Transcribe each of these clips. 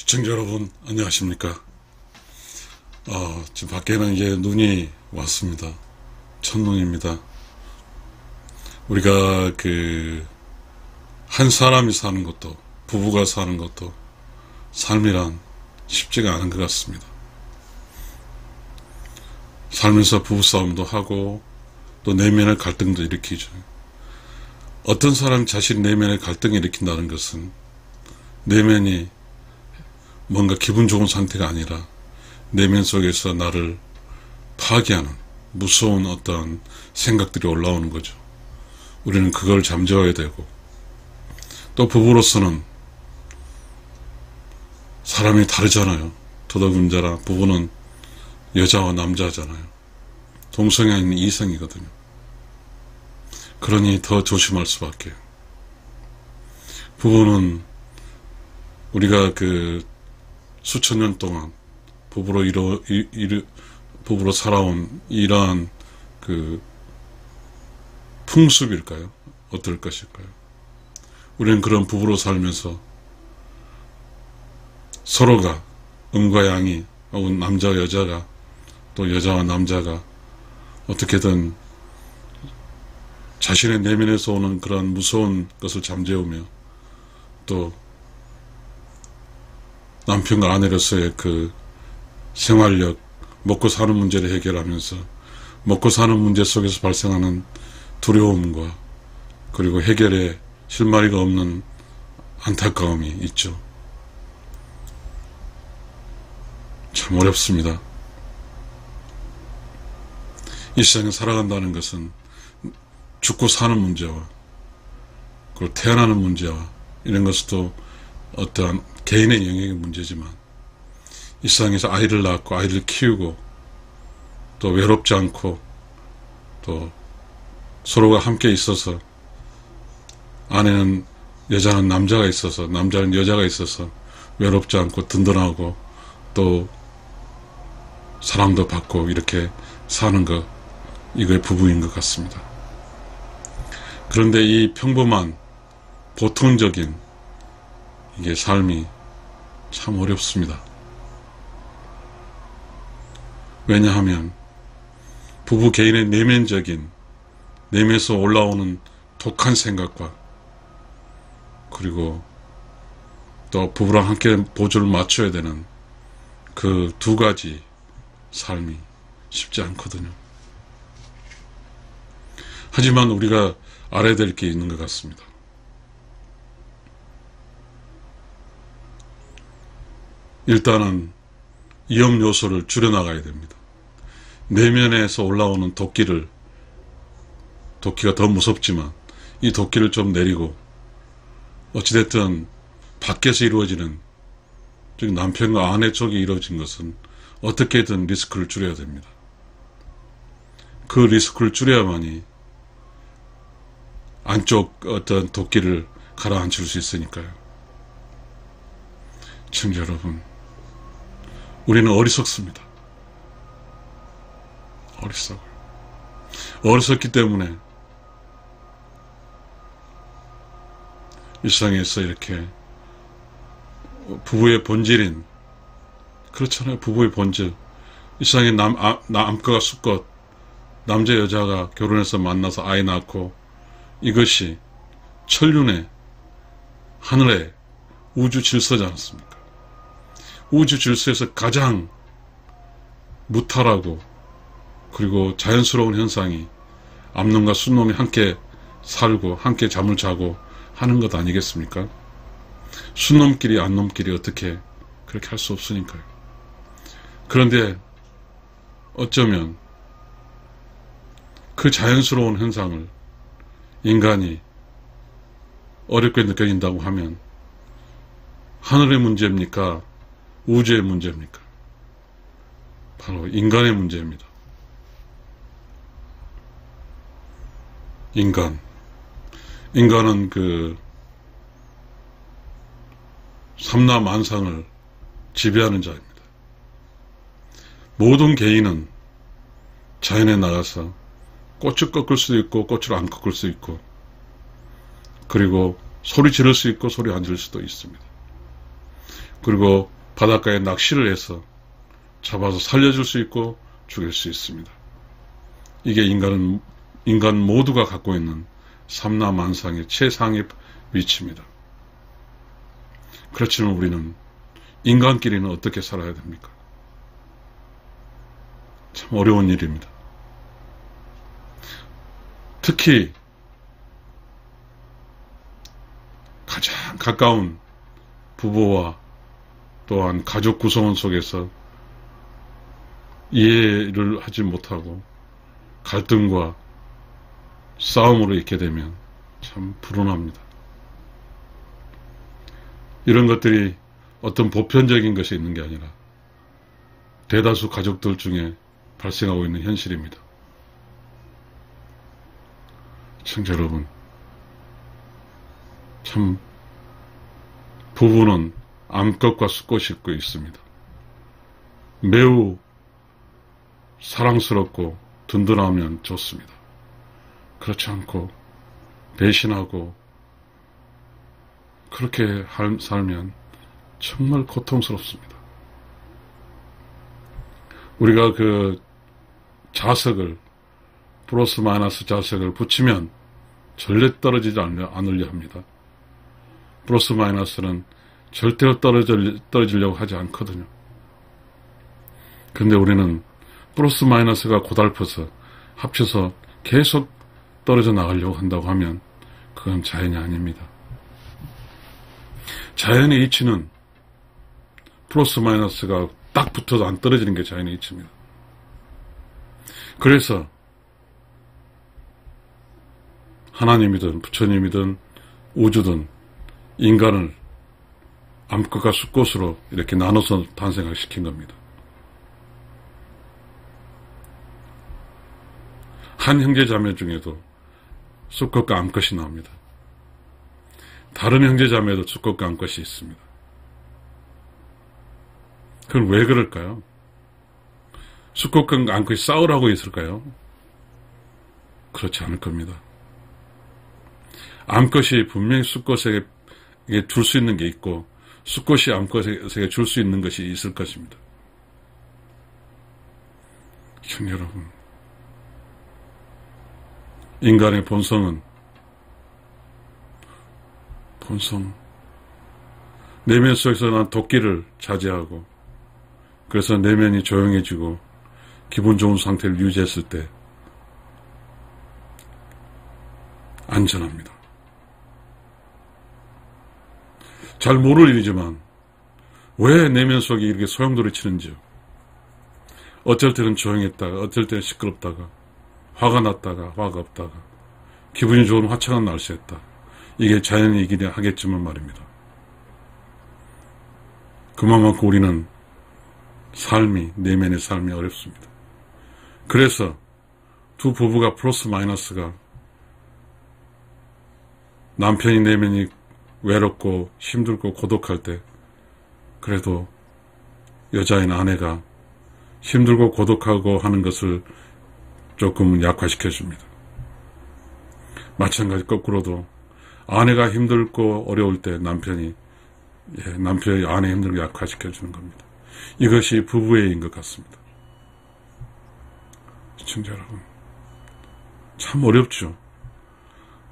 시청자 여러분, 안녕하십니까? 지금 밖에는 이제 눈이 왔습니다. 첫눈입니다. 우리가 한 사람이 사는 것도, 부부가 사는 것도 삶이란 쉽지가 않은 것 같습니다. 살면서 부부싸움도 하고 또 내면의 갈등도 일으키죠. 어떤 사람 자신 내면의 갈등을 일으킨다는 것은 내면이 뭔가 기분 좋은 상태가 아니라 내면 속에서 나를 파괴하는 무서운 어떤 생각들이 올라오는 거죠. 우리는 그걸 잠재워야 되고, 또 부부로서는 사람이 다르잖아요. 더더군다나 부부는 여자와 남자잖아요. 동성애는 이성이거든요. 그러니 더 조심할 수밖에. 부부는 우리가 수천 년 동안 부부로 살아온 이러한 풍습일까요? 어떨 것일까요? 우리는 그런 부부로 살면서 서로가 음과 양이, 혹은 남자와 여자가, 또 여자와 남자가 어떻게든 자신의 내면에서 오는 그런 무서운 것을 잠재우며, 또 남편과 아내로서의 생활력, 먹고 사는 문제를 해결하면서 먹고 사는 문제 속에서 발생하는 두려움과, 그리고 해결에 실마리가 없는 안타까움이 있죠. 참 어렵습니다. 이 세상에 살아간다는 것은 죽고 사는 문제와, 그리고 태어나는 문제와, 이런 것도 어떠한 개인의 영역의 문제지만, 이 세상에서 아이를 낳고 아이를 키우고, 또 외롭지 않고, 또 서로가 함께 있어서, 아내는 여자는 남자가 있어서, 남자는 여자가 있어서 외롭지 않고 든든하고, 또 사랑도 받고 이렇게 사는 것, 이거의 부부인 것 같습니다. 그런데 이 평범한 보통적인 이게 삶이 참 어렵습니다. 왜냐하면 부부 개인의 내면적인, 내면에서 올라오는 독한 생각과, 그리고 또 부부랑 함께 보조를 맞춰야 되는 그 두 가지 삶이 쉽지 않거든요. 하지만 우리가 알아야 될 게 있는 것 같습니다. 일단은 위험 요소를 줄여나가야 됩니다. 내면에서 올라오는 도끼가 더 무섭지만 이 도끼를 좀 내리고, 어찌됐든 밖에서 이루어지는, 즉 남편과 아내 쪽에 이루어진 것은 어떻게든 리스크를 줄여야 됩니다. 그 리스크를 줄여야만이 안쪽 어떤 도끼를 가라앉힐 수 있으니까요. 시청자 여러분, 우리는 어리석습니다. 어리석기 때문에 일상에서 이렇게 부부의 본질인, 그렇잖아요. 부부의 본질, 일상에 남과가 수껏, 남자 여자가 결혼해서 만나서 아이 낳고, 이것이 천륜의 하늘의 우주 질서지 않습니까? 우주 질서에서 가장 무탈하고, 그리고 자연스러운 현상이 암놈과 순놈이 함께 살고 함께 잠을 자고 하는 것 아니겠습니까? 순놈끼리 암놈끼리 어떻게 그렇게 할 수 없으니까요. 그런데 어쩌면 그 자연스러운 현상을 인간이 어렵게 느껴진다고 하면 하늘의 문제입니까? 우주의 문제입니까? 바로 인간의 문제입니다. 인간은 삼라만상을 지배하는 자입니다. 모든 개인은 자연에 나가서 꽃을 꺾을 수도 있고 꽃을 안 꺾을 수 있고, 그리고 소리 지를 수 있고 소리 안 지를 수도 있습니다. 그리고 바닷가에 낚시를 해서 잡아서 살려줄 수 있고 죽일 수 있습니다. 이게 인간 모두가 갖고 있는 삼라만상의 최상의 위치입니다. 그렇지만 우리는 인간끼리는 어떻게 살아야 됩니까? 참 어려운 일입니다. 특히 가장 가까운 부부와 또한 가족 구성원 속에서 이해를 하지 못하고 갈등과 싸움으로 있게 되면 참 불운합니다. 이런 것들이 어떤 보편적인 것이 있는 게 아니라 대다수 가족들 중에 발생하고 있는 현실입니다. 시청자 여러분, 참 부부는 암컷과 수컷이 있고 있습니다. 매우 사랑스럽고 든든하면 좋습니다. 그렇지 않고 배신하고 그렇게 살면 정말 고통스럽습니다. 우리가 그 자석을 플러스 마이너스 자석을 붙이면 절대 떨어지지 않으려 합니다. 플러스 마이너스는 절대로 떨어지려고 하지 않거든요. 근데 우리는 플러스 마이너스가 고달퍼서 합쳐서 계속 떨어져 나가려고 한다고 하면 그건 자연이 아닙니다. 자연의 이치는 플러스 마이너스가 딱 붙어도 안 떨어지는 게 자연의 이치입니다. 그래서 하나님이든 부처님이든 우주든 인간을 암컷과 수컷으로 이렇게 나눠서 탄생을 시킨 겁니다. 한 형제자매 중에도 수컷과 암컷이 나옵니다. 다른 형제자매도 수컷과 암컷이 있습니다. 그건 왜 그럴까요? 수컷과 암컷이 싸우라고 있을까요? 그렇지 않을 겁니다. 암컷이 분명히 수컷에게 줄 수 있는 게 있고 수컷이 암컷에게 줄 수 있는 것이 있을 것입니다. 형 여러분, 인간의 본성 내면 속에서 난 도끼를 자제하고 그래서 내면이 조용해지고 기분 좋은 상태를 유지했을 때 안전합니다. 잘 모를 일이지만 왜 내면 속이 이렇게 소용돌이치는지요. 어쩔 때는 조용했다가 어쩔 때는 시끄럽다가 화가 났다가 화가 없다가 기분이 좋은 화창한 날씨였다. 이게 자연이긴 하겠지만 말입니다. 그만큼 우리는 내면의 삶이 어렵습니다. 그래서 두 부부가 플러스 마이너스가 남편이 내면이 외롭고 힘들고 고독할 때 그래도 여자인 아내가 힘들고 고독하고 하는 것을 조금은 약화시켜 줍니다. 마찬가지 거꾸로도 아내가 힘들고 어려울 때 남편이 아내 힘들고 약화시켜 주는 겁니다. 이것이 부부애인 것 같습니다. 시청자 여러분, 참 어렵죠.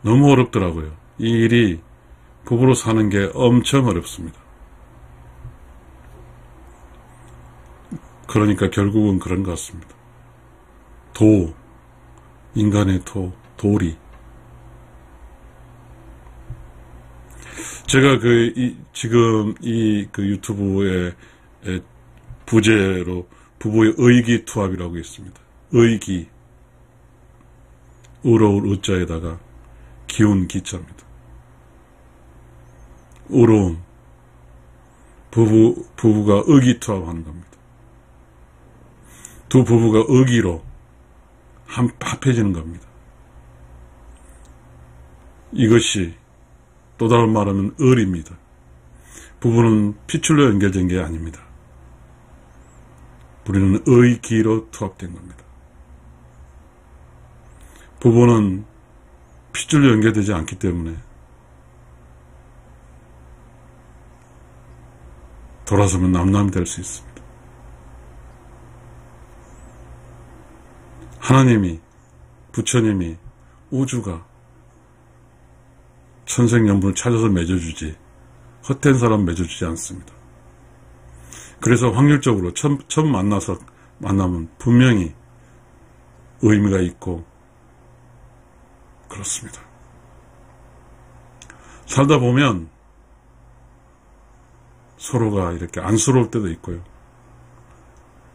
너무 어렵더라고요. 이 일이 부부로 사는 게 엄청 어렵습니다. 그러니까 결국은 그런 것 같습니다. 인간의 도리. 제가 지금 유튜브에 부제로 부부의 의기투합이라고 있습니다. 의기, 의로울 의자에다가 기운 기자입니다. 의로움, 부부가 의기투합하는 겁니다. 두 부부가 의기로 합해지는 겁니다. 이것이 또 다른 말하면 을입니다. 부부는 핏줄로 연결된 게 아닙니다. 우리는 의기로 투합된 겁니다. 부부는 핏줄로 연결되지 않기 때문에 돌아서면 남남이 될 수 있습니다. 하나님이, 부처님이, 우주가 천생연분을 찾아서 맺어주지 헛된 사람 맺어주지 않습니다. 그래서 확률적으로 처음 만나면 분명히 의미가 있고 그렇습니다. 살다 보면 서로가 이렇게 안쓰러울 때도 있고요.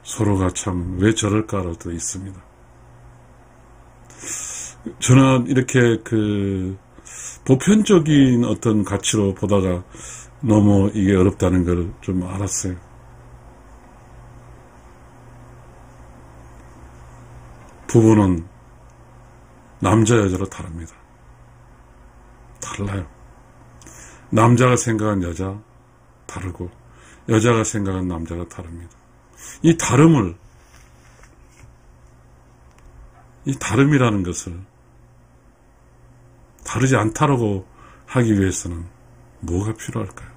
서로가 참 왜 저럴까 할 때도 있습니다. 저는 이렇게 보편적인 어떤 가치로 보다가 너무 이게 어렵다는 걸 좀 알았어요. 부부는 남자 여자로 다릅니다. 달라요. 남자가 생각한 여자 다르고 여자가 생각한 남자가 다릅니다. 이 다름이라는 것을 다르지 않다라고 하기 위해서는 뭐가 필요할까요?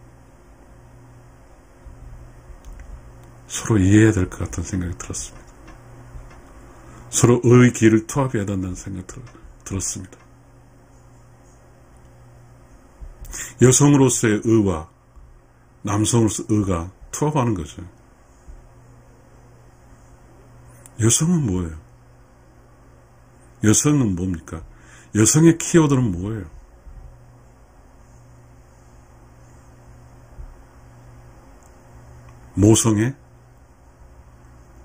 서로 이해해야 될 것 같은 생각이 들었습니다. 서로 의의 길을 투합해야 된다는 생각이 들었습니다. 여성으로서의 의와 남성으로서의 의가 투합하는 거죠. 여성은 뭐예요? 여성은 뭡니까? 여성의 키워드는 뭐예요? 모성애?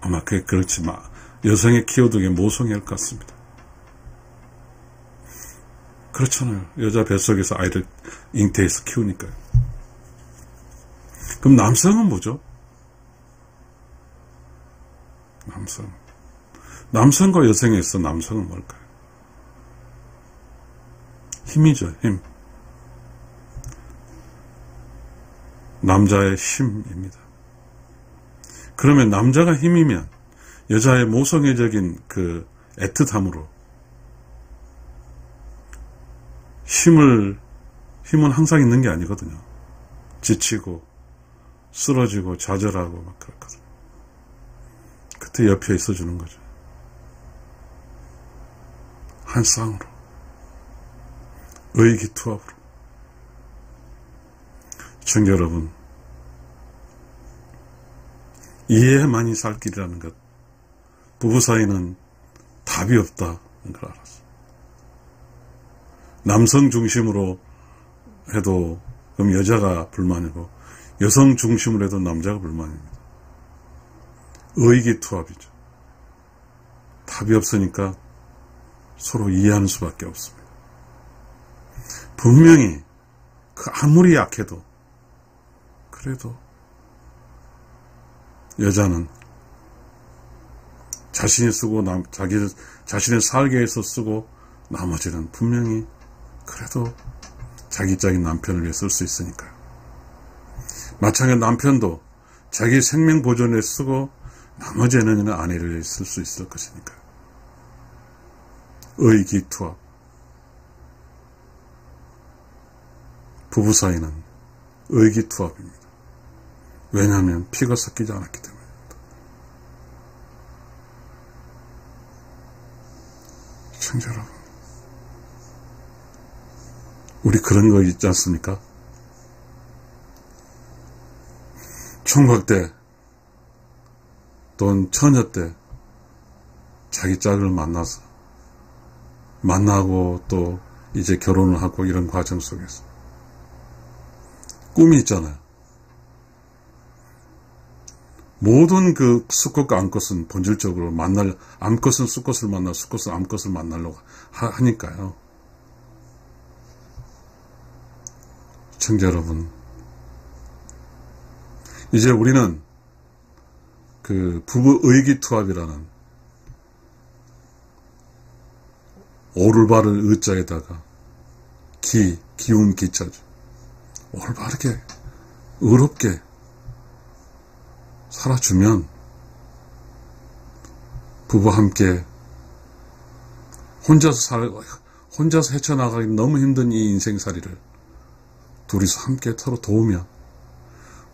아마 그렇지만 여성의 키워드가 모성애일 것 같습니다. 그렇잖아요. 여자 뱃속에서 아이를 잉태해서 키우니까요. 그럼 남성은 뭐죠? 남성과 여성에서 남성은 뭘까요? 힘이죠, 힘. 남자의 힘입니다. 그러면 남자가 힘이면 여자의 모성애적인 그 애틋함으로 힘은 항상 있는 게 아니거든요. 지치고 쓰러지고 좌절하고 막 그렇거든요. 그때 옆에 있어주는 거죠. 한 쌍으로 의기투합으로. 시청자 여러분, 이해만이 살 길이라는 것, 부부 사이는 답이 없다는 걸 알았어요. 남성 중심으로 해도 그럼 여자가 불만이고 여성 중심으로 해도 남자가 불만입니다. 의기투합이죠. 답이 없으니까 서로 이해하는 수밖에 없습니다. 분명히 아무리 약해도 그래도 여자는 자신이 쓰고 자신의 살기 위해서 쓰고 나머지는 분명히 그래도 자기 남편을 위해 쓸 수 있으니까요. 마찬가지로 남편도 자기 생명 보존에 쓰고 나머지 에너지는 아내를 위해 쓸 수 있을 것이니까요. 의기투합. 부부 사이는 의기투합입니다. 왜냐하면 피가 섞이지 않았기 때문입니다. 시청자 여러분, 우리 그런 거 있지 않습니까? 총각 때 또는 처녀 때 자기 짝을 만나고 또 이제 결혼을 하고 이런 과정 속에서 꿈이 있잖아요. 모든 그 수컷과 암컷은 본질적으로 암컷은 수컷을 만나, 수컷은 암컷을 만나려고 하니까요. 시청자 여러분, 이제 우리는 그 부부 의기투합이라는 오를바를 의자에다가 기운 기자죠. 올바르게 의롭게 살아주면 부부 함께 혼자서 헤쳐나가기 너무 힘든 이 인생살이를 둘이서 함께 서로 도우며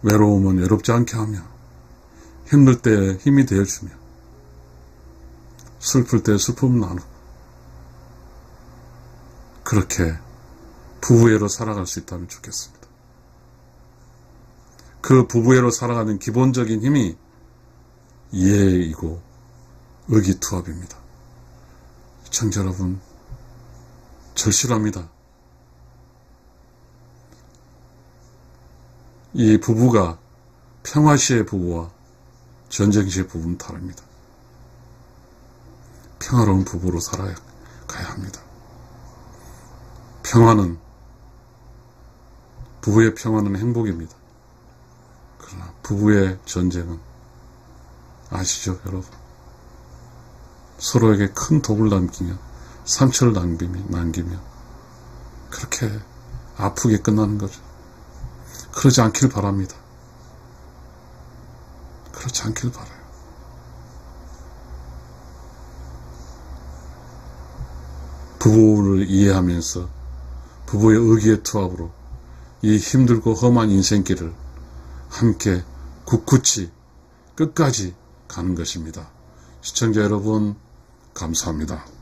외로움은 외롭지 않게 하며 힘들 때 힘이 되어주며 슬플 때 슬픔 나누고 그렇게 부부애로 살아갈 수 있다면 좋겠습니다. 그 부부애로 살아가는 기본적인 힘이 이해이고 의기투합입니다. 시청자 여러분, 절실합니다. 이 부부가 평화시의 부부와 전쟁시의 부부는 다릅니다. 평화로운 부부로 살아가야 합니다. 부부의 평화는 행복입니다. 그러나 부부의 전쟁은 아시죠, 여러분? 서로에게 큰 독을 남기며 상처를 남기며 그렇게 아프게 끝나는 거죠. 그러지 않길 바랍니다. 그렇지 않길 바라요. 부부를 이해하면서 부부의 의기의 투합으로 이 힘들고 험한 인생길을 함께 굳굳이 끝까지 가는 것입니다. 시청자 여러분, 감사합니다.